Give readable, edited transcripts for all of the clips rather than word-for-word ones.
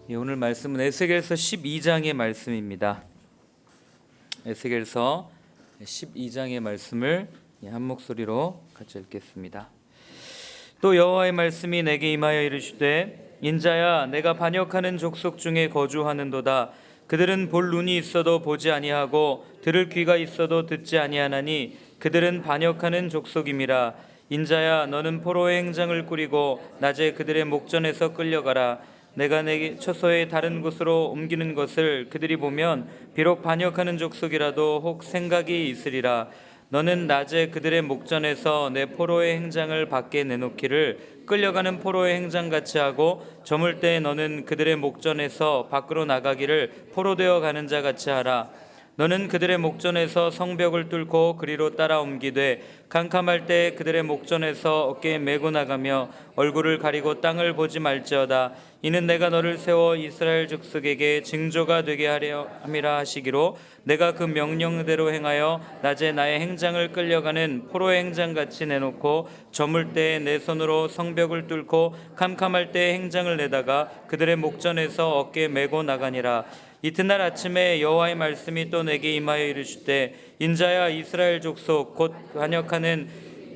오늘 말씀은 에스겔서 12장의 말씀입니다. 에스겔서 12장의 말씀을 한 목소리로 같이 읽겠습니다. 또 여호와의 말씀이 내게 임하여 이르시되 인자야, 내가 반역하는 족속 중에 거주하는도다. 그들은 볼 눈이 있어도 보지 아니하고 들을 귀가 있어도 듣지 아니하나니 그들은 반역하는 족속임이라. 인자야, 너는 포로의 행장을 꾸리고 낮에 그들의 목전에서 끌려가라. 내가 내 처소에 다른 곳으로 옮기는 것을 그들이 보면 비록 반역하는 족속이라도 혹 생각이 있으리라. 너는 낮에 그들의 목전에서 내 포로의 행장을 밖에 내놓기를 끌려가는 포로의 행장같이 하고 저물 때 너는 그들의 목전에서 밖으로 나가기를 포로되어 가는 자같이 하라. 너는 그들의 목전에서 성벽을 뚫고 그리로 따라 옮기되 캄캄할 때 그들의 목전에서 어깨에 메고 나가며 얼굴을 가리고 땅을 보지 말지어다. 이는 내가 너를 세워 이스라엘 족속에게 징조가 되게 하려 함이라 하시기로 내가 그 명령대로 행하여 낮에 나의 행장을 끌려가는 포로의 행장같이 내놓고 저물 때 내 손으로 성벽을 뚫고 캄캄할 때 행장을 내다가 그들의 목전에서 어깨에 메고 나가니라. 이튿날 아침에 여호와의 말씀이 또 내게 임하여 이르시되 인자야, 이스라엘 족속 곧 반역하는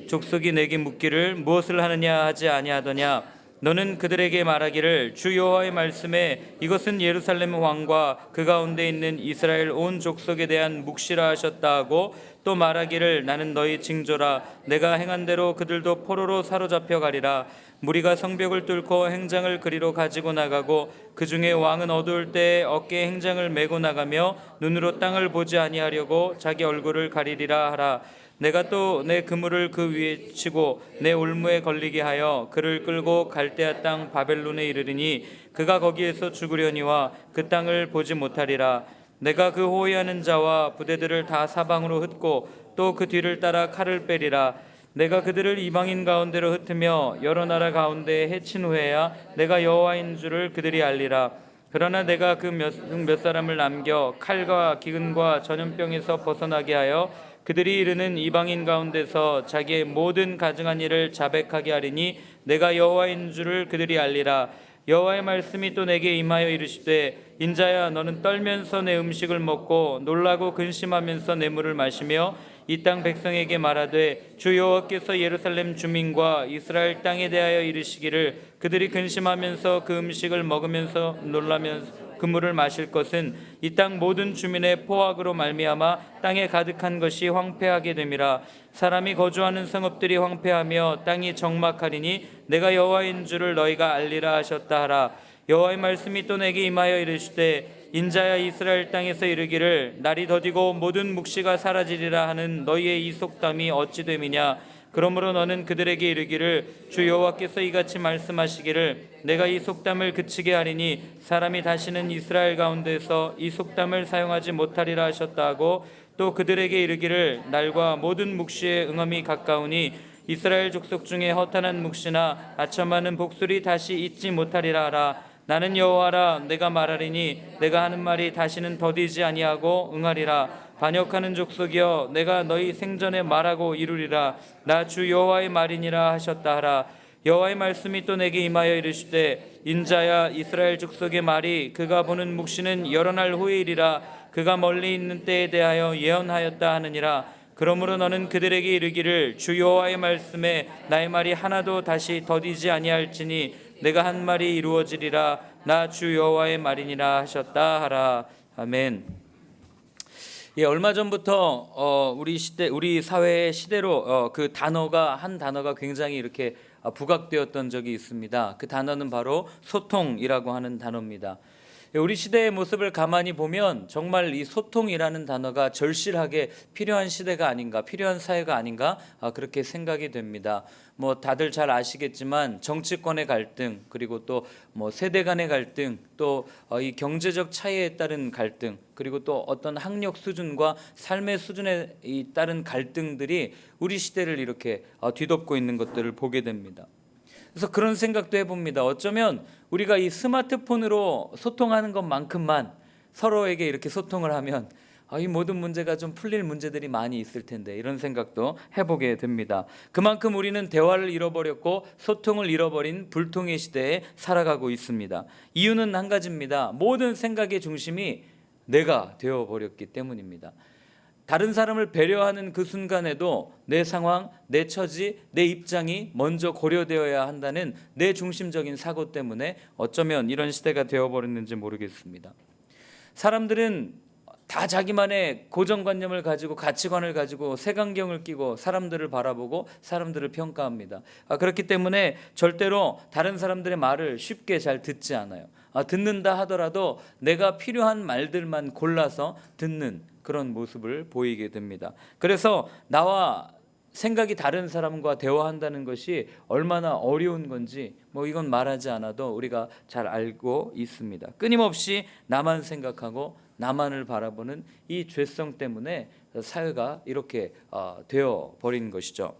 족속이 내게 묻기를 무엇을 하느냐 하지 아니하더냐. 너는 그들에게 말하기를 주 여호와의 말씀에 이것은 예루살렘 왕과 그 가운데 있는 이스라엘 온 족속에 대한 묵시라 하셨다 하고 또 말하기를 나는 너희 징조라. 내가 행한 대로 그들도 포로로 사로잡혀 가리라. 무리가 성벽을 뚫고 행장을 그리로 가지고 나가고 그 중에 왕은 어두울 때 어깨에 행장을 메고 나가며 눈으로 땅을 보지 아니하려고 자기 얼굴을 가리리라 하라. 내가 또 내 그물을 그 위에 치고 내 올무에 걸리게 하여 그를 끌고 갈대아 땅 바벨론에 이르리니 그가 거기에서 죽으려니와 그 땅을 보지 못하리라. 내가 그 호위하는 자와 부대들을 다 사방으로 흩고 또 그 뒤를 따라 칼을 빼리라. 내가 그들을 이방인 가운데로 흩으며 여러 나라 가운데 해친 후에야 내가 여호와인 줄을 그들이 알리라. 그러나 내가 그 몇 사람을 남겨 칼과 기근과 전염병에서 벗어나게 하여 그들이 이르는 이방인 가운데서 자기의 모든 가증한 일을 자백하게 하리니 내가 여호와인 줄을 그들이 알리라. 여호와의 말씀이 또 내게 임하여 이르시되 인자야, 너는 떨면서 내 음식을 먹고 놀라고 근심하면서 내 물을 마시며 이 땅 백성에게 말하되 주 여호와께서 예루살렘 주민과 이스라엘 땅에 대하여 이르시기를 그들이 근심하면서 그 음식을 먹으면서 놀라면서 그 물을 마실 것은 이 땅 모든 주민의 포악으로 말미암아 땅에 가득한 것이 황폐하게 됨이라. 사람이 거주하는 성읍들이 황폐하며 땅이 적막하리니 내가 여호와인 줄을 너희가 알리라 하셨다 하라. 여호와의 말씀이 또 내게 임하여 이르시되 인자야, 이스라엘 땅에서 이르기를 날이 더디고 모든 묵시가 사라지리라 하는 너희의 이 속담이 어찌 됨이냐. 그러므로 너는 그들에게 이르기를 주 여호와께서 이같이 말씀하시기를 내가 이 속담을 그치게 하리니 사람이 다시는 이스라엘 가운데서 이 속담을 사용하지 못하리라 하셨다 하고 또 그들에게 이르기를 날과 모든 묵시의 응엄이 가까우니 이스라엘 족속 중에 허탄한 묵시나 아첨하는 복술이 다시 있지 못하리라 하라. 나는 여호와라. 내가 말하리니 내가 하는 말이 다시는 더디지 아니하고 응하리라. 반역하는 족속이여, 내가 너희 생전에 말하고 이루리라. 나 주 여호와의 말이니라 하셨다 하라. 여호와의 말씀이 또 내게 임하여 이르시되 인자야, 이스라엘 족속의 말이 그가 보는 묵시는 여러 날 후에 이리라. 그가 멀리 있는 때에 대하여 예언하였다 하느니라. 그러므로 너는 그들에게 이르기를 주 여호와의 말씀에 나의 말이 하나도 다시 더디지 아니할지니 내가 한 말이 이루어지리라. 나 주 여호와의 말이니라 하셨다 하라. 아멘. 얼마 전부터 우리 사회의 시대로 그 단어가 한 단어가 굉장히 이렇게 부각되었던 적이 있습니다. 그 단어는 바로 소통이라고 하는 단어입니다. 우리 시대의 모습을 가만히 보면 정말 이 소통이라는 단어가 절실하게 필요한 시대가 아닌가, 필요한 사회가 아닌가 그렇게 생각이 됩니다. 다들 잘 아시겠지만 정치권의 갈등, 그리고 또 세대 간의 갈등, 또 이 경제적 차이에 따른 갈등, 그리고 또 어떤 학력 수준과 삶의 수준에 따른 갈등들이 우리 시대를 이렇게 뒤덮고 있는 것들을 보게 됩니다. 그래서 그런 생각도 해봅니다. 어쩌면 우리가 이 스마트폰으로 소통하는 것만큼만 서로에게 이렇게 소통을 하면 이 모든 문제가 좀 풀릴 문제들이 많이 있을 텐데 이런 생각도 해보게 됩니다. 그만큼 우리는 대화를 잃어버렸고 소통을 잃어버린 불통의 시대에 살아가고 있습니다. 이유는 한 가지입니다. 모든 생각의 중심이 내가 되어버렸기 때문입니다. 다른 사람을 배려하는 그 순간에도 내 상황, 내 처지, 내 입장이 먼저 고려되어야 한다는 내 중심적인 사고 때문에 어쩌면 이런 시대가 되어버렸는지 모르겠습니다. 사람들은 다 자기만의 고정관념을 가지고 가치관을 가지고 색안경을 끼고 사람들을 바라보고 사람들을 평가합니다. 그렇기 때문에 절대로 다른 사람들의 말을 쉽게 잘 듣지 않아요. 듣는다 하더라도 내가 필요한 말들만 골라서 듣는 그런 모습을 보이게 됩니다. 그래서 나와 생각이 다른 사람과 대화한다는 것이 얼마나 어려운 건지 이건 말하지 않아도 우리가 잘 알고 있습니다. 끊임없이 나만 생각하고 나만을 바라보는 이 죄성 때문에 사회가 이렇게 되어 버린 것이죠.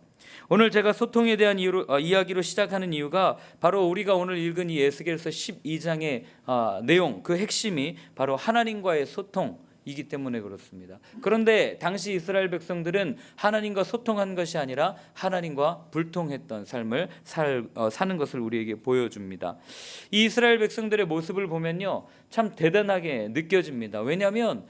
오늘 제가 소통에 대한 이야기로 시작하는 이유가 바로 우리가 오늘 읽은 이 에스겔서 12장의 내용, 그 핵심이 바로 하나님과의 소통이기 때문에 그렇습니다. 그런데 당시 이스라엘 백성들은 하나님과 소통한 것이 아니라 하나님과 불통했던 삶을 사는 것을 우리에게 보여줍니다. 이 이스라엘 백성들의 모습을 보면요, 참 대단하게 느껴집니다. 왜냐하면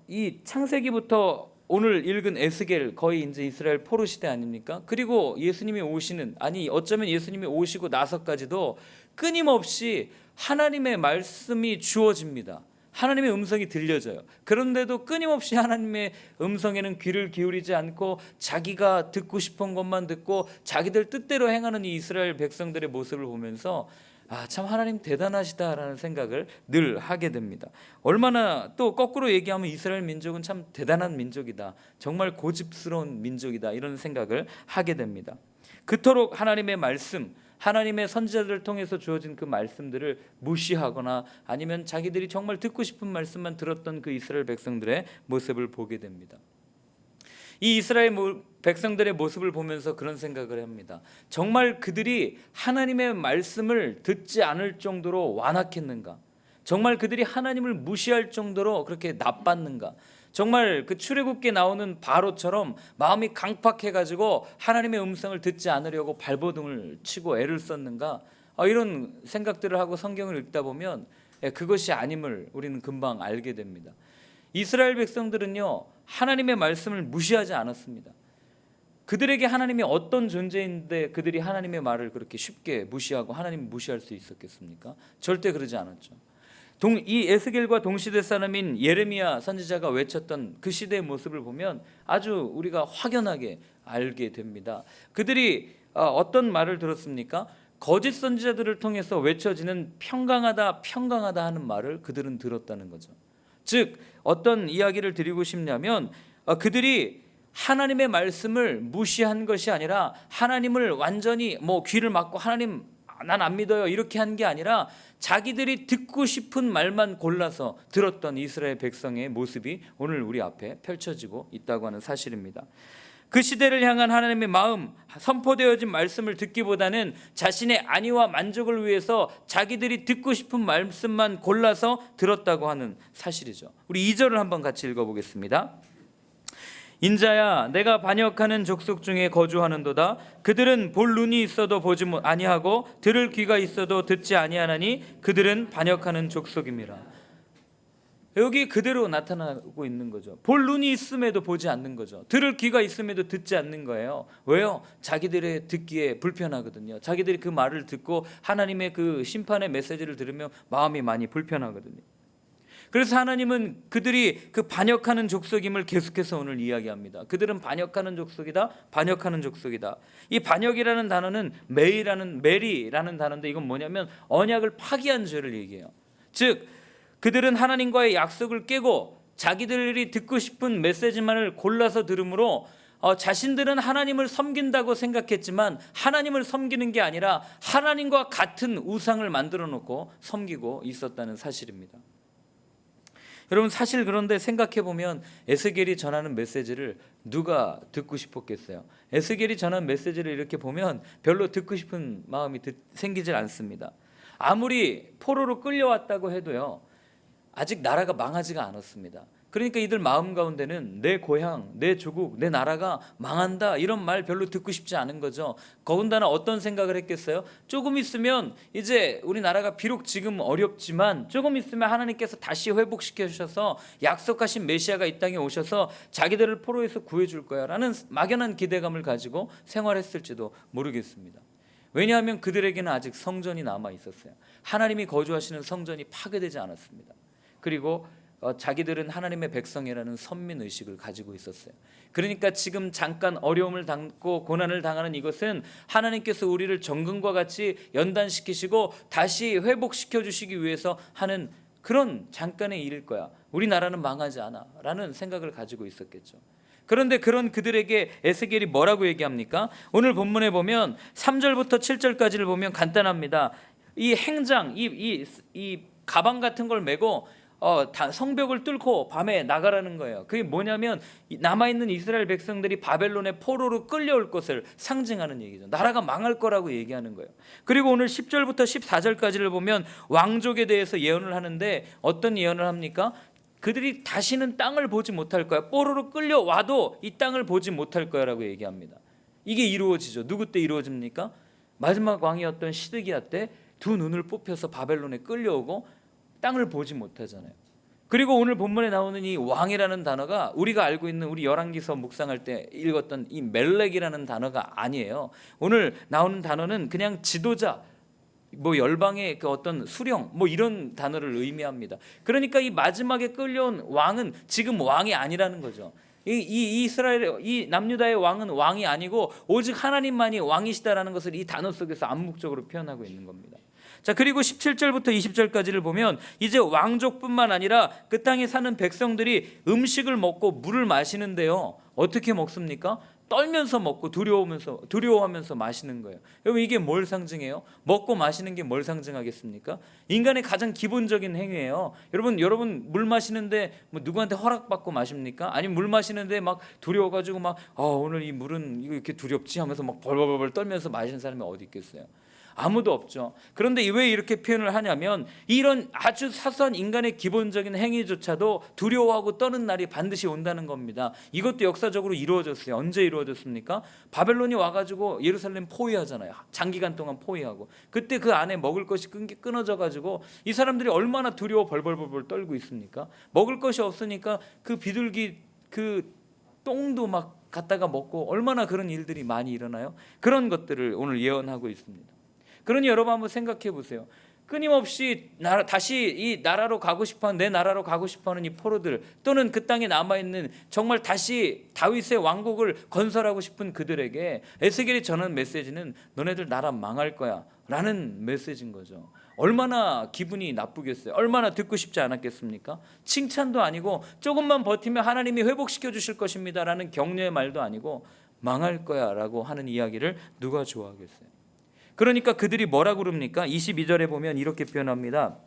이 창세기부터 오늘 읽은 에스겔 거의 이제 이스라엘 포로 시대 아닙니까? 그리고 예수님이 오시는, 어쩌면 예수님이 오시고 나서까지도 끊임없이 하나님의 말씀이 주어집니다. 하나님의 음성이 들려져요. 그런데도 끊임없이 하나님의 음성에는 귀를 기울이지 않고 자기가 듣고 싶은 것만 듣고 자기들 뜻대로 행하는 이 이스라엘 백성들의 모습을 보면서 참 하나님 대단하시다라는 생각을 늘 하게 됩니다. 얼마나 또 거꾸로 얘기하면 이스라엘 민족은 참 대단한 민족이다, 정말 고집스러운 민족이다, 이런 생각을 하게 됩니다. 그토록 하나님의 말씀, 하나님의 선지자들을 통해서 주어진 그 말씀들을 무시하거나 아니면 자기들이 정말 듣고 싶은 말씀만 들었던 그 이스라엘 백성들의 모습을 보게 됩니다. 이 이스라엘 백성들의 모습을 보면서 그런 생각을 합니다. 정말 그들이 하나님의 말씀을 듣지 않을 정도로 완악했는가? 정말 그들이 하나님을 무시할 정도로 그렇게 나빴는가? 정말 그 출애굽기에 나오는 바로처럼 마음이 강팍해가지고 하나님의 음성을 듣지 않으려고 발버둥을 치고 애를 썼는가? 이런 생각들을 하고 성경을 읽다 보면 그것이 아님을 우리는 금방 알게 됩니다. 이스라엘 백성들은요, 하나님의 말씀을 무시하지 않았습니다. 그들에게 하나님이 어떤 존재인데 그들이 하나님의 말을 그렇게 쉽게 무시하고 하나님을 무시할 수 있었겠습니까? 절대 그러지 않았죠. 이 에스겔과 동시대 사람인 예레미야 선지자가 외쳤던 그 시대의 모습을 보면 아주 우리가 확연하게 알게 됩니다. 그들이 어떤 말을 들었습니까? 거짓 선지자들을 통해서 외쳐지는 평강하다 평강하다 하는 말을 그들은 들었다는 거죠. 즉 어떤 이야기를 드리고 싶냐면 그들이 하나님의 말씀을 무시한 것이 아니라 하나님을 완전히 귀를 막고 하나님 난 안 믿어요 이렇게 한 게 아니라 자기들이 듣고 싶은 말만 골라서 들었던 이스라엘 백성의 모습이 오늘 우리 앞에 펼쳐지고 있다고 하는 사실입니다. 그 시대를 향한 하나님의 마음, 선포되어진 말씀을 듣기보다는 자신의 안위와 만족을 위해서 자기들이 듣고 싶은 말씀만 골라서 들었다고 하는 사실이죠. 우리 2절을 한번 같이 읽어보겠습니다. 인자야 내가 반역하는 족속 중에 거주하는도다. 그들은 볼 눈이 있어도 보지 아니하고 들을 귀가 있어도 듣지 아니하나니 그들은 반역하는 족속임이라. 여기 그대로 나타나고 있는 거죠. 볼 눈이 있음에도 보지 않는 거죠. 들을 귀가 있음에도 듣지 않는 거예요. 왜요? 자기들의 듣기에 불편하거든요. 자기들이 그 말을 듣고 하나님의 그 심판의 메시지를 들으면 마음이 많이 불편하거든요. 그래서 하나님은 그들이 그 반역하는 족속임을 계속해서 오늘 이야기합니다. 그들은 반역하는 족속이다, 반역하는 족속이다. 이 반역이라는 단어는 메리라는 단어인데 이건 뭐냐면 언약을 파기한 죄를 얘기해요. 즉 그들은 하나님과의 약속을 깨고 자기들이 듣고 싶은 메시지만을 골라서 들으므로 자신들은 하나님을 섬긴다고 생각했지만 하나님을 섬기는 게 아니라 하나님과 같은 우상을 만들어 놓고 섬기고 있었다는 사실입니다. 여러분 사실 그런데 생각해 보면 에스겔이 전하는 메시지를 누가 듣고 싶었겠어요? 에스겔이 전하는 메시지를 이렇게 보면 별로 듣고 싶은 마음이 생기질 않습니다. 아무리 포로로 끌려왔다고 해도요, 아직 나라가 망하지가 않았습니다. 그러니까 이들 마음 가운데는 내 고향, 내 조국, 내 나라가 망한다 이런 말 별로 듣고 싶지 않은 거죠. 더군다나 어떤 생각을 했겠어요? 조금 있으면 이제 우리나라가 비록 지금 어렵지만 조금 있으면 하나님께서 다시 회복시켜 주셔서 약속하신 메시아가 이 땅에 오셔서 자기들을 포로에서 구해줄 거야 라는 막연한 기대감을 가지고 생활했을지도 모르겠습니다. 왜냐하면 그들에게는 아직 성전이 남아 있었어요. 하나님이 거주하시는 성전이 파괴되지 않았습니다. 그리고 자기들은 하나님의 백성이라는 선민의식을 가지고 있었어요. 그러니까 지금 잠깐 어려움을 당고 고난을 당하는 이것은 하나님께서 우리를 정금과 같이 연단시키시고 다시 회복시켜 주시기 위해서 하는 그런 잠깐의 일일 거야. 우리나라는 망하지 않아 라는 생각을 가지고 있었겠죠. 그런데 그런 그들에게 에스겔이 뭐라고 얘기합니까? 오늘 본문에 보면 3절부터 7절까지를 보면 간단합니다. 이 행장, 이 가방 같은 걸 메고 성벽을 뚫고 밤에 나가라는 거예요. 그게 뭐냐면 남아있는 이스라엘 백성들이 바벨론의 포로로 끌려올 것을 상징하는 얘기죠. 나라가 망할 거라고 얘기하는 거예요. 그리고 오늘 10절부터 14절까지를 보면 왕족에 대해서 예언을 하는데 어떤 예언을 합니까? 그들이 다시는 땅을 보지 못할 거야. 포로로 끌려와도 이 땅을 보지 못할 거야 라고 얘기합니다. 이게 이루어지죠. 누구 때 이루어집니까? 마지막 왕이었던 시드기야 때 두 눈을 뽑혀서 바벨론에 끌려오고 땅을 보지 못하잖아요. 그리고 오늘 본문에 나오는 이 왕이라는 단어가 우리가 알고 있는 우리 열왕기서 묵상할 때 읽었던 이 멜렉이라는 단어가 아니에요. 오늘 나오는 단어는 그냥 지도자, 열방의 그 어떤 수령 이런 단어를 의미합니다. 그러니까 이 마지막에 끌려온 왕은 지금 왕이 아니라는 거죠. 이 이스라엘 이 남유다의 왕은 왕이 아니고 오직 하나님만이 왕이시다라는 것을 이 단어 속에서 암묵적으로 표현하고 있는 겁니다. 자, 그리고 17절부터 20절까지를 보면 이제 왕족뿐만 아니라 그 땅에 사는 백성들이 음식을 먹고 물을 마시는데요. 어떻게 먹습니까? 떨면서 먹고 두려워하면서 마시는 거예요. 여러분 이게 뭘 상징해요? 먹고 마시는 게 뭘 상징하겠습니까? 인간의 가장 기본적인 행위예요. 여러분 물 마시는데 누구한테 허락받고 마십니까? 아니면 물 마시는데 막 두려워가지고 오늘 이 물은 이렇게 두렵지 하면서 막 벌벌벌 떨면서 마시는 사람이 어디 있겠어요? 아무도 없죠. 그런데 왜 이렇게 표현을 하냐면 이런 아주 사소한 인간의 기본적인 행위조차도 두려워하고 떠는 날이 반드시 온다는 겁니다. 이것도 역사적으로 이루어졌어요. 언제 이루어졌습니까? 바벨론이 와가지고 예루살렘 포위하잖아요. 장기간 동안 포위하고 그때 그 안에 먹을 것이 끊어져가지고 이 사람들이 얼마나 두려워 벌벌벌 떨고 있습니까? 먹을 것이 없으니까 그 비둘기 그 똥도 막 갖다가 먹고 얼마나 그런 일들이 많이 일어나요? 그런 것들을 오늘 예언하고 있습니다. 그러니 여러분 한번 생각해 보세요. 끊임없이 다시 이 나라로 가고 싶어하는 내 나라로 가고 싶어하는 이 포로들 또는 그 땅에 남아있는 정말 다시 다윗의 왕국을 건설하고 싶은 그들에게 에스겔이 전하는 메시지는 너네들 나라 망할 거야 라는 메시지인 거죠. 얼마나 기분이 나쁘겠어요. 얼마나 듣고 싶지 않았겠습니까? 칭찬도 아니고 조금만 버티면 하나님이 회복시켜 주실 것입니다 라는 격려의 말도 아니고 망할 거야 라고 하는 이야기를 누가 좋아하겠어요. 그러니까 그들이 뭐라고 그럽니까? 22절에 보면 이렇게 표현합니다.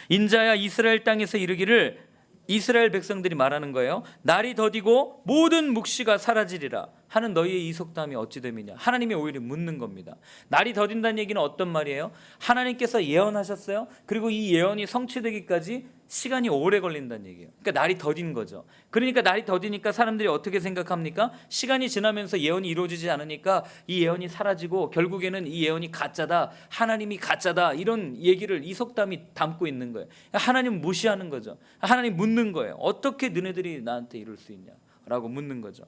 인자야 이스라엘 땅에서 이르기를 이스라엘 백성들이 말하는 거예요. 날이 더디고 모든 묵시가 사라지리라 하는 너희의 이 속담이 어찌 됨이냐. 하나님이 오히려 묻는 겁니다. 날이 더딘다는 얘기는 어떤 말이에요? 하나님께서 예언하셨어요. 그리고 이 예언이 성취되기까지 시간이 오래 걸린다는 얘기예요. 그러니까 날이 더딘 거죠. 그러니까 날이 더디니까 사람들이 어떻게 생각합니까? 시간이 지나면서 예언이 이루어지지 않으니까 이 예언이 사라지고 결국에는 이 예언이 가짜다, 하나님이 가짜다 이런 얘기를 이 속담이 담고 있는 거예요. 하나님 무시하는 거죠. 하나님 묻는 거예요. 어떻게 너네들이 나한테 이럴 수 있냐라고 묻는 거죠.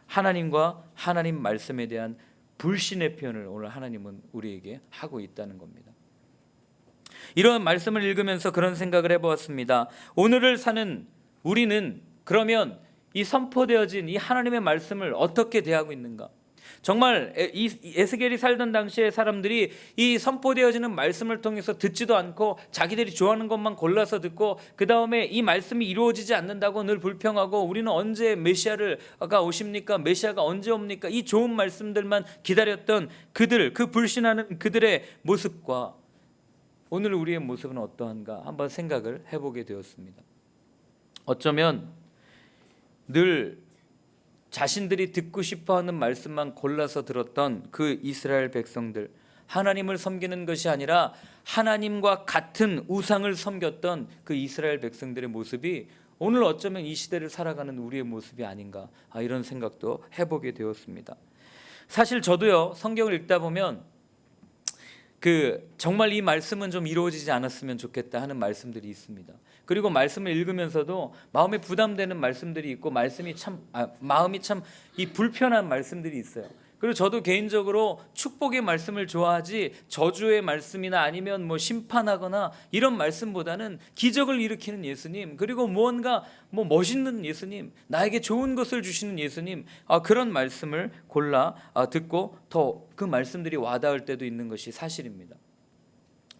하나님과 하나님 말씀에 대한 불신의 표현을 오늘 하나님은 우리에게 하고 있다는 겁니다. 이런 말씀을 읽으면서 그런 생각을 해보았습니다. 오늘을 사는 우리는 그러면 이 선포되어진 이 하나님의 말씀을 어떻게 대하고 있는가? 정말 에스겔이 살던 당시의 사람들이 이 선포되어지는 말씀을 통해서 듣지도 않고 자기들이 좋아하는 것만 골라서 듣고 그 다음에 이 말씀이 이루어지지 않는다고 늘 불평하고 우리는 언제 메시아가 오십니까? 메시아가 언제 옵니까? 이 좋은 말씀들만 기다렸던 그들, 그 불신하는 그들의 모습과 오늘 우리의 모습은 어떠한가 한번 생각을 해보게 되었습니다. 어쩌면 늘 자신들이 듣고 싶어하는 말씀만 골라서 들었던 그 이스라엘 백성들, 하나님을 섬기는 것이 아니라 하나님과 같은 우상을 섬겼던 그 이스라엘 백성들의 모습이 오늘 어쩌면 이 시대를 살아가는 우리의 모습이 아닌가, 이런 생각도 해보게 되었습니다. 사실 저도요, 성경을 읽다 보면 정말 이 말씀은 좀 이루어지지 않았으면 좋겠다 하는 말씀들이 있습니다. 그리고 말씀을 읽으면서도 마음에 부담되는 말씀들이 있고 마음이 참 이 불편한 말씀들이 있어요. 그리고 저도 개인적으로 축복의 말씀을 좋아하지 저주의 말씀이나 아니면 심판하거나 이런 말씀보다는 기적을 일으키는 예수님, 그리고 무언가 멋있는 예수님, 나에게 좋은 것을 주시는 예수님, 그런 말씀을 골라 듣고 더 그 말씀들이 와닿을 때도 있는 것이 사실입니다.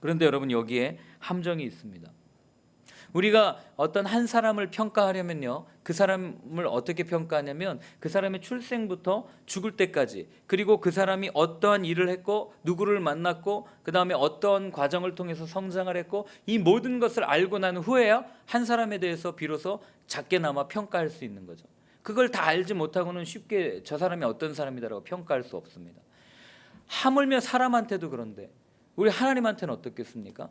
그런데 여러분, 여기에 함정이 있습니다. 우리가 어떤 한 사람을 평가하려면요, 그 사람을 어떻게 평가하냐면 그 사람의 출생부터 죽을 때까지, 그리고 그 사람이 어떠한 일을 했고 누구를 만났고 그 다음에 어떠한 과정을 통해서 성장을 했고, 이 모든 것을 알고 난 후에야 한 사람에 대해서 비로소 작게나마 평가할 수 있는 거죠. 그걸 다 알지 못하고는 쉽게 저 사람이 어떤 사람이다라고 평가할 수 없습니다. 하물며 사람한테도 그런데 우리 하나님한테는 어떻겠습니까?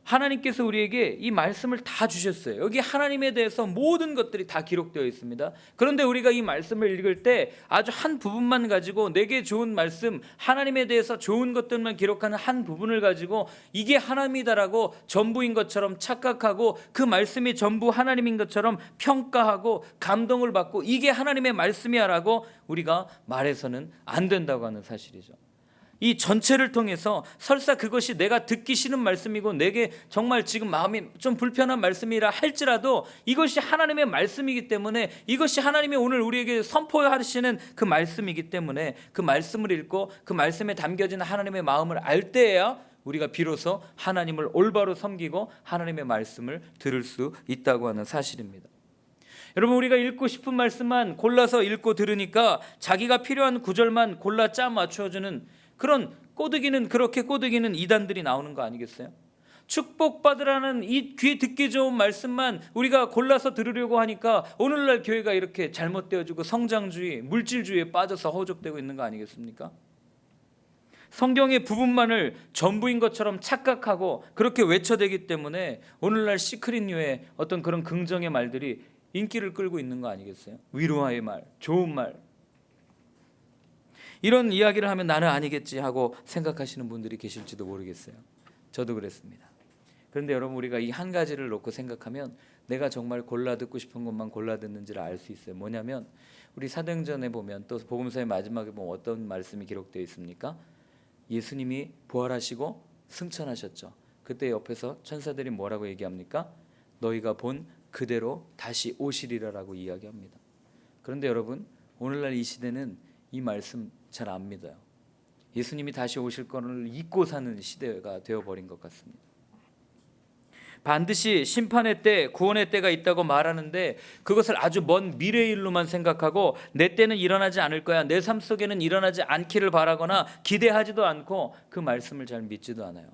하나님께서 우리에게 이 말씀을 다 주셨어요. 여기 하나님에 대해서 모든 것들이 다 기록되어 있습니다. 그런데 우리가 이 말씀을 읽을 때 아주 한 부분만 가지고, 내게 좋은 말씀, 하나님에 대해서 좋은 것들만 기록하는 한 부분을 가지고 이게 하나님이다라고 전부인 것처럼 착각하고, 그 말씀이 전부 하나님인 것처럼 평가하고 감동을 받고 이게 하나님의 말씀이야라고 우리가 말해서는 안 된다고 하는 사실이죠. 이 전체를 통해서 설사 그것이 내가 듣기 싫은 말씀이고 내게 정말 지금 마음이 좀 불편한 말씀이라 할지라도 이것이 하나님의 말씀이기 때문에, 이것이 하나님이 오늘 우리에게 선포하시는 그 말씀이기 때문에 그 말씀을 읽고 그 말씀에 담겨진 하나님의 마음을 알 때에야 우리가 비로소 하나님을 올바로 섬기고 하나님의 말씀을 들을 수 있다고 하는 사실입니다. 여러분, 우리가 읽고 싶은 말씀만 골라서 읽고 들으니까 자기가 필요한 구절만 골라 짜 맞춰주는 그런 그렇게 꼬드기는 이단들이 나오는 거 아니겠어요? 축복받으라는 이 귀에 듣기 좋은 말씀만 우리가 골라서 들으려고 하니까 오늘날 교회가 이렇게 잘못되어지고 성장주의, 물질주의에 빠져서 허우적대고 있는 거 아니겠습니까? 성경의 부분만을 전부인 것처럼 착각하고 그렇게 외쳐대기 때문에 오늘날 시크릿뉴의 어떤 그런 긍정의 말들이 인기를 끌고 있는 거 아니겠어요? 위로의 말, 좋은 말, 이런 이야기를 하면 나는 아니겠지 하고 생각하시는 분들이 계실지도 모르겠어요. 저도 그랬습니다. 그런데 여러분, 우리가 이 한 가지를 놓고 생각하면 내가 정말 골라 듣고 싶은 것만 골라 듣는지를 알 수 있어요. 뭐냐면 우리 사도행전에 보면, 또 복음서의 마지막에 보면 어떤 말씀이 기록되어 있습니까? 예수님이 부활하시고 승천하셨죠. 그때 옆에서 천사들이 뭐라고 얘기합니까? 너희가 본 그대로 다시 오시리라라고 이야기합니다. 그런데 여러분, 오늘날 이 시대는 이 말씀 잘 안 믿어요. 예수님이 다시 오실 거를 잊고 사는 시대가 되어버린 것 같습니다. 반드시 심판의 때, 구원의 때가 있다고 말하는데 그것을 아주 먼 미래의 일로만 생각하고 내 때는 일어나지 않을 거야, 내 삶 속에는 일어나지 않기를 바라거나 기대하지도 않고 그 말씀을 잘 믿지도 않아요.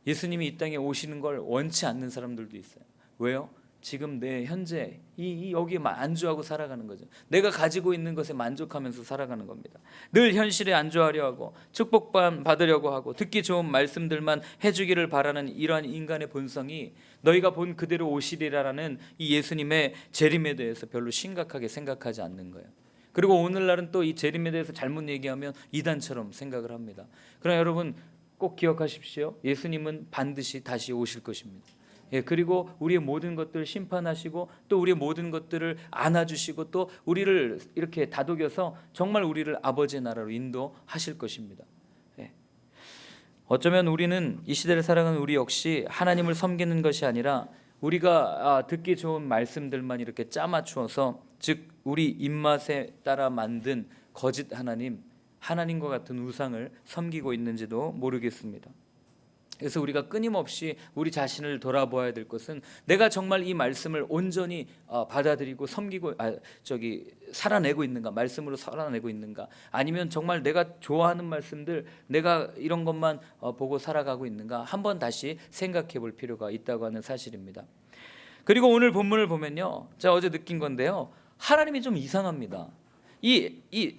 예수님이 이 땅에 오시는 걸 원치 않는 사람들도 있어요. 왜요? 지금 내 현재 여기에 안주하고 살아가는 거죠. 내가 가지고 있는 것에 만족하면서 살아가는 겁니다. 늘 현실에 안주하려 하고 축복받으려고 하고 듣기 좋은 말씀들만 해주기를 바라는 이러한 인간의 본성이 너희가 본 그대로 오시리라라는 이 예수님의 재림에 대해서 별로 심각하게 생각하지 않는 거예요. 그리고 오늘날은 또 이 재림에 대해서 잘못 얘기하면 이단처럼 생각을 합니다. 그러나 여러분, 꼭 기억하십시오. 예수님은 반드시 다시 오실 것입니다. 그리고 우리의 모든 것들을 심판하시고 또 우리의 모든 것들을 안아주시고 또 우리를 이렇게 다독여서 정말 우리를 아버지의 나라로 인도하실 것입니다. 어쩌면 우리는 이 시대를 살아가는 우리 역시 하나님을 섬기는 것이 아니라 우리가 듣기 좋은 말씀들만 이렇게 짜맞추어서, 즉 우리 입맛에 따라 만든 거짓 하나님과 같은 우상을 섬기고 있는지도 모르겠습니다. 그래서 우리가 끊임없이 우리 자신을 돌아보아야 될 것은, 내가 정말 이 말씀을 온전히 받아들이고 섬기고 살아내고 있는가, 말씀으로 살아내고 있는가, 아니면 정말 내가 좋아하는 말씀들, 내가 이런 것만 보고 살아가고 있는가, 한번 다시 생각해 볼 필요가 있다고 하는 사실입니다. 그리고 오늘 본문을 보면요, 제가 어제 느낀 건데요, 하나님이 좀 이상합니다. 이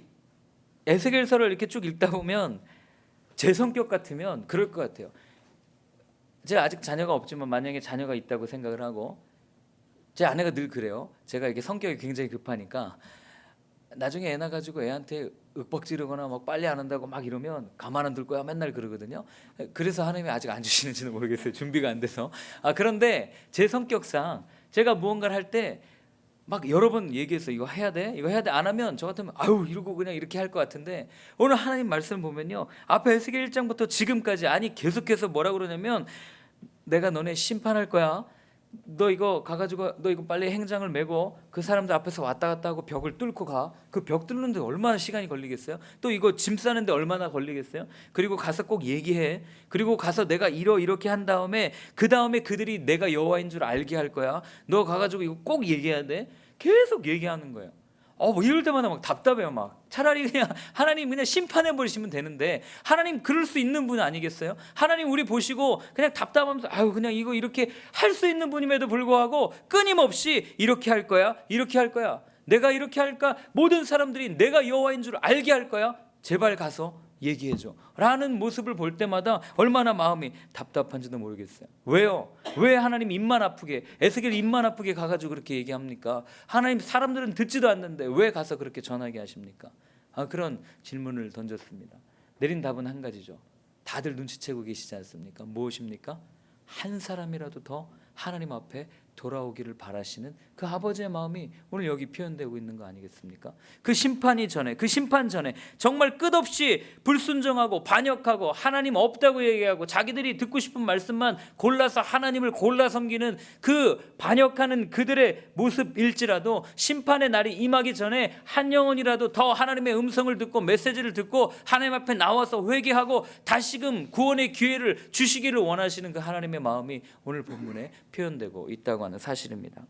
에스겔서를 이렇게 쭉 읽다 보면 제 성격 같으면 그럴 것 같아요. 제가 아직 자녀가 없지만 만약에 자녀가 있다고 생각을 하고 제 아내가 늘 그래요. 제가 이게 성격이 굉장히 급하니까 나중에 애 낳아가지고 애한테 윽박 지르거나 막 빨리 안 한다고 막 이러면 가만 안 둘 거야 맨날 그러거든요. 그래서 하나님이 아직 안 주시는지는 모르겠어요. 준비가 안 돼서. 그런데 제 성격상 제가 무언가를 할 때 막 여러 번 얘기해서 이거 해야 돼? 이거 해야 돼? 안 하면 저 같으면 아유 이러고 그냥 이렇게 할 것 같은데, 오늘 하나님 말씀 보면요, 앞에 에스겔 1장부터 지금까지 아니 계속해서 뭐라 그러냐면 내가 너네 심판할 거야. 너 이거 가가지고 너 이거 빨리 행장을 메고 그 사람들 앞에서 왔다 갔다 하고 벽을 뚫고 가. 그 벽 뚫는데 얼마나 시간이 걸리겠어요? 또 이거 짐 싸는데 얼마나 걸리겠어요? 그리고 가서 꼭 얘기해. 그리고 가서 내가 이렇게 한 다음에 그 다음에 그들이 내가 여호와인 줄 알게 할 거야. 너 가가지고 이거 꼭 얘기해야 돼. 계속 얘기하는 거예요. 뭐 이럴 때마다 막 답답해요. 막 차라리 그냥 하나님 그냥 심판해 버리시면 되는데, 하나님 그럴 수 있는 분 아니겠어요? 하나님 우리 보시고 그냥 답답하면서 아유 그냥 이거 이렇게 할 수 있는 분임에도 불구하고 끊임없이 이렇게 할 거야, 이렇게 할 거야, 내가 이렇게 할까, 모든 사람들이 내가 여호와인 줄 알게 할 거야, 제발 가서 얘기해줘 라는 모습을 볼 때마다 얼마나 마음이 답답한지도 모르겠어요. 왜요? 왜 하나님 입만 아프게, 에스겔 입만 아프게 가가지고 그렇게 얘기합니까? 하나님 사람들은 듣지도 않는데 왜 가서 그렇게 전하게 하십니까? 그런 질문을 던졌습니다. 내린 답은 한 가지죠. 다들 눈치채고 계시지 않습니까? 무엇입니까? 한 사람이라도 더 하나님 앞에 돌아오기를 바라시는 그 아버지의 마음이 오늘 여기 표현되고 있는 거 아니겠습니까? 그 심판 전에 정말 끝없이 불순종하고 반역하고 하나님 없다고 얘기하고 자기들이 듣고 싶은 말씀만 골라서 하나님을 골라 섬기는 그 반역하는 그들의 모습일지라도 심판의 날이 임하기 전에 한 영혼이라도 더 하나님의 음성을 듣고 메시지를 듣고 하나님 앞에 나와서 회개하고 다시금 구원의 기회를 주시기를 원하시는 그 하나님의 마음이 오늘 본문에 표현되고 있다고 하는 사실입니다.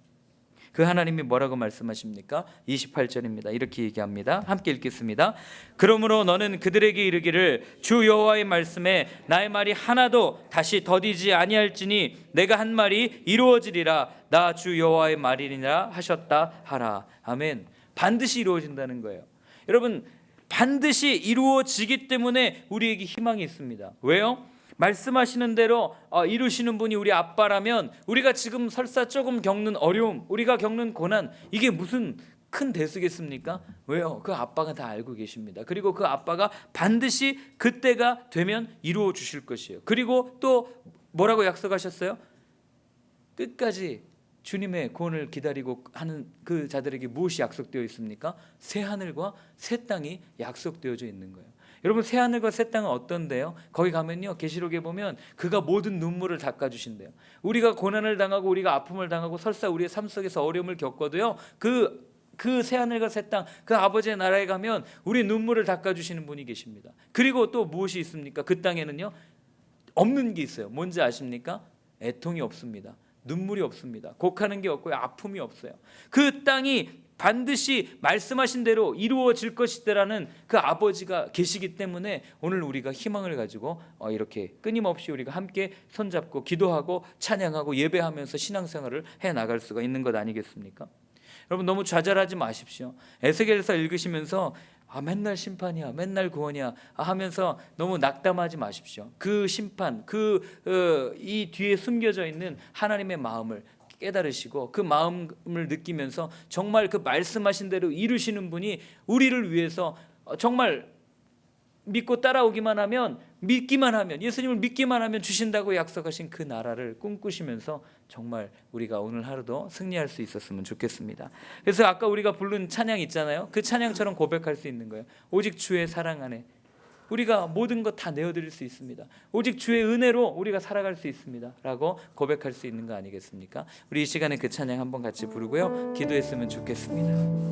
그 하나님이 뭐라고 말씀하십니까? 28절입니다. 이렇게 얘기합니다. 함께 읽겠습니다. 그러므로 너는 그들에게 이르기를 주 여호와의 말씀에 나의 말이 하나도 다시 더디지 아니할지니 내가 한 말이 이루어지리라. 나 주 여호와의 말이니라 하셨다 하라. 아멘. 반드시 이루어진다는 거예요. 여러분, 반드시 이루어지기 때문에 우리에게 희망이 있습니다. 왜요? 말씀하시는 대로 이루시는 분이 우리 아빠라면 우리가 지금 설사 조금 겪는 어려움, 우리가 겪는 고난, 이게 무슨 큰 대수겠습니까? 왜요? 그 아빠가 다 알고 계십니다. 그리고 그 아빠가 반드시 그때가 되면 이루어 주실 것이에요. 그리고 또 뭐라고 약속하셨어요? 끝까지 주님의 구원을 기다리고 하는 그 자들에게 무엇이 약속되어 있습니까? 새 하늘과 새 땅이 약속되어져 있는 거예요. 여러분, 새 하늘과 새 땅은 어떤데요? 거기 가면요, 계시록에 보면 그가 모든 눈물을 닦아주신대요. 우리가 고난을 당하고 우리가 아픔을 당하고 설사 우리의 삶 속에서 어려움을 겪어도요, 그 새 하늘과 새 땅, 그 아버지의 나라에 가면 우리 눈물을 닦아주시는 분이 계십니다. 그리고 또 무엇이 있습니까? 그 땅에는요, 없는 게 있어요. 뭔지 아십니까? 애통이 없습니다. 눈물이 없습니다. 곡하는 게 없고요, 아픔이 없어요. 그 땅이 반드시 말씀하신 대로 이루어질 것이라는 그 아버지가 계시기 때문에 오늘 우리가 희망을 가지고 이렇게 끊임없이 우리가 함께 손잡고 기도하고 찬양하고 예배하면서 신앙생활을 해나갈 수가 있는 것 아니겠습니까? 여러분, 너무 좌절하지 마십시오. 에스겔서 읽으시면서 맨날 심판이야, 맨날 구원이야 하면서 너무 낙담하지 마십시오. 그 심판, 이 뒤에 숨겨져 있는 하나님의 마음을 깨달으시고 그 마음을 느끼면서 정말 그 말씀하신 대로 이루시는 분이 우리를 위해서 정말 믿고 따라오기만 하면, 믿기만 하면, 예수님을 믿기만 하면 주신다고 약속하신 그 나라를 꿈꾸시면서 정말 우리가 오늘 하루도 승리할 수 있었으면 좋겠습니다. 그래서 아까 우리가 부른 찬양 있잖아요. 그 찬양처럼 고백할 수 있는 거예요. 오직 주의 사랑 안에 우리가 모든 것 다 내어드릴 수 있습니다. 오직 주의 은혜로 우리가 살아갈 수 있습니다 라고 고백할 수 있는 거 아니겠습니까? 우리 이 시간에 그 찬양 한번 같이 부르고요, 기도했으면 좋겠습니다.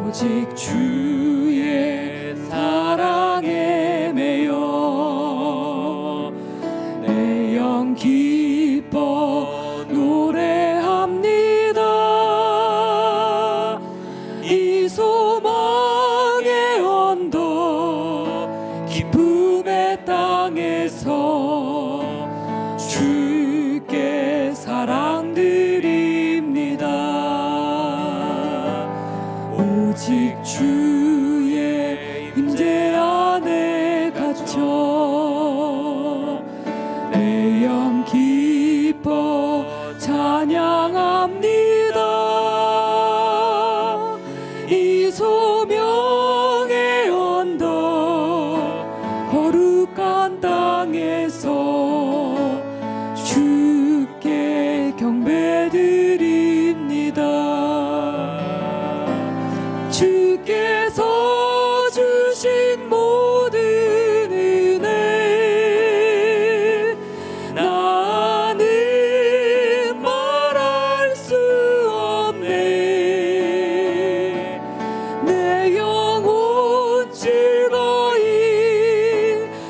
오직 주의 사랑에 매여 내 영 기뻐 노래합니다. 이 소망의 언덕 기쁨의 땅에서 주께 사랑 드립니다. 오직 주의 임재 안에 험한 땅에서 주께 경배드립니다. 주께서 주신 모든 은혜 나는 말할 수 없네. 내 영혼 즐거이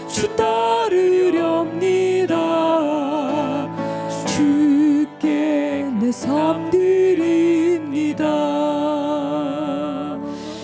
주 따르렵니다. 주께 내 삶 드립니다.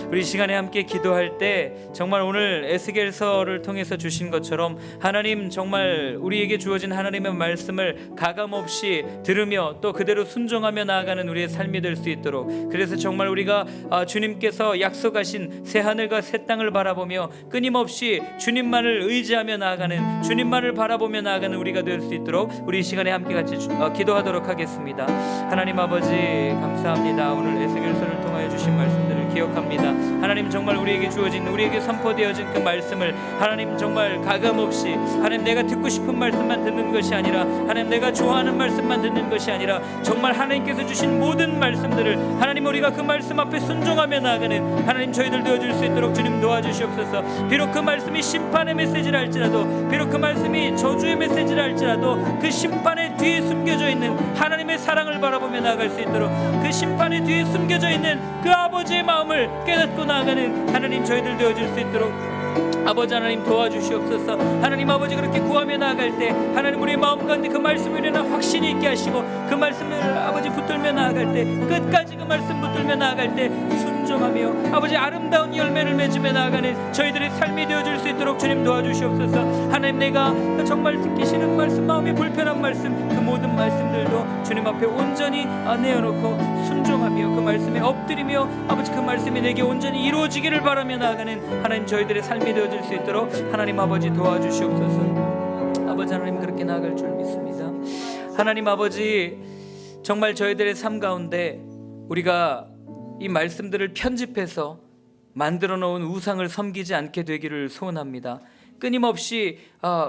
우리 시간에 함께 기도할 때 정말 오늘 에스겔서를 통해서 주신 것처럼 하나님 정말 우리에게 주어진 하나님의 말씀을 가감없이 들으며 또 그대로 순종하며 나아가는 우리의 삶이 될 수 있도록, 그래서 정말 우리가 주님께서 약속하신 새 하늘과 새 땅을 바라보며 끊임없이 주님만을 의지하며 나아가는, 주님만을 바라보며 나아가는 우리가 될 수 있도록 우리 이 시간에 함께 같이 기도하도록 하겠습니다. 하나님 아버지 감사합니다. 오늘 에스겔서를 통하여 주신 말씀들을 기억합니다. 하나님 정말 우리에게 주어진, 우리에게 선포되어진 그 말씀을 하나님 정말 가감없이, 하나님 내가 듣고 싶은 말씀만 듣는 것이 아니라, 하나님 내가 좋아하는 말씀만 듣는 것이 아니라 정말 하나님께서 주신 모든 말씀들을 하나님 우리가 그 말씀 앞에 순종하며 나아가는 하나님 저희들 되어줄 수 있도록 주님 도와주시옵소서. 비록 그 말씀이 심판의 메시지라 할지라도, 비록 그 말씀이 저주의 메시지라 할지라도 그 심판의 뒤에 숨겨져 있는 하나님의 사랑을 바라보며 나아갈 수 있도록, 그 심판의 뒤에 숨겨져 있는 그 아버지의 마음을 깨닫고 나아가는 하나님 저희들 되어줄 수 있도록 아버지 하나님 도와주시옵소서. 하나님 아버지 그렇게 구하며 나아갈 때 하나님 우리의 마음 가운데 그 말씀을 일어나 확신이 있게 하시고, 그 말씀을 아버지 붙들며 나아갈 때, 끝까지 그 말씀 붙들며 나아갈 때 순종하며 아버지 아름다운 열매를 맺으며 나아가는 저희들의 삶이 되어줄 수 있도록 주님 도와주시옵소서. 하나님 내가 정말 듣기 싫은 말씀, 마음이 불편한 말씀, 그 모든 말씀들도 주님 앞에 온전히 내어놓고 순종하며 그 말씀에 엎드리며 아버지 그 말씀이 내게 온전히 이루어지기를 바라며 나아가는 하나님 저희들의 삶이 되어줄 수 있도록 하나님 아버지 도와주시옵소서. 아버지 하나님 그렇게 나아갈 줄 믿습니다. 하나님 아버지 정말 저희들의 삶 가운데 우리가 이 말씀들을 편집해서 만들어 놓은 우상을 섬기지 않게 되기를 소원합니다. 끊임없이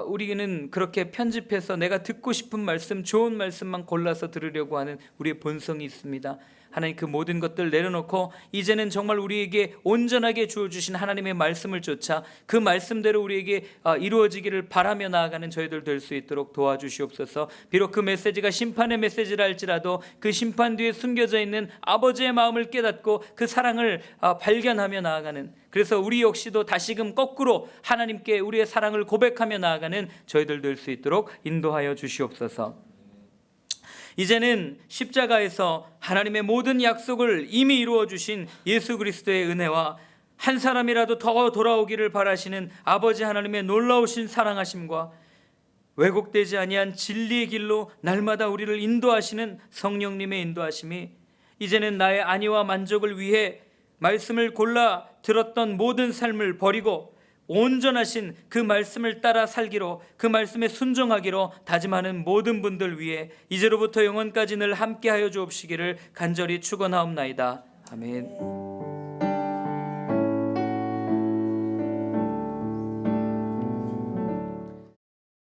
우리는 그렇게 편집해서 내가 듣고 싶은 말씀, 좋은 말씀만 골라서 들으려고 하는 우리의 본성이 있습니다. 하나님 그 모든 것들 내려놓고 이제는 정말 우리에게 온전하게 주어주신 하나님의 말씀을 쫓아 그 말씀대로 우리에게 이루어지기를 바라며 나아가는 저희들 될 수 있도록 도와주시옵소서. 비록 그 메시지가 심판의 메시지라 할지라도 그 심판 뒤에 숨겨져 있는 아버지의 마음을 깨닫고 그 사랑을 발견하며 나아가는, 그래서 우리 역시도 다시금 거꾸로 하나님께 우리의 사랑을 고백하며 나아가는 저희들 될 수 있도록 인도하여 주시옵소서. 이제는 십자가에서 하나님의 모든 약속을 이미 이루어 주신 예수 그리스도의 은혜와 한 사람이라도 더 돌아오기를 바라시는 아버지 하나님의 놀라우신 사랑하심과 왜곡되지 아니한 진리의 길로 날마다 우리를 인도하시는 성령님의 인도하심이 이제는 나의 안위와 만족을 위해 말씀을 골라 들었던 모든 삶을 버리고 온전하신 그 말씀을 따라 살기로, 그 말씀에 순종하기로 다짐하는 모든 분들 위해 이제로부터 영원까지 늘 함께하여 주옵시기를 간절히 축원하옵나이다. 아멘.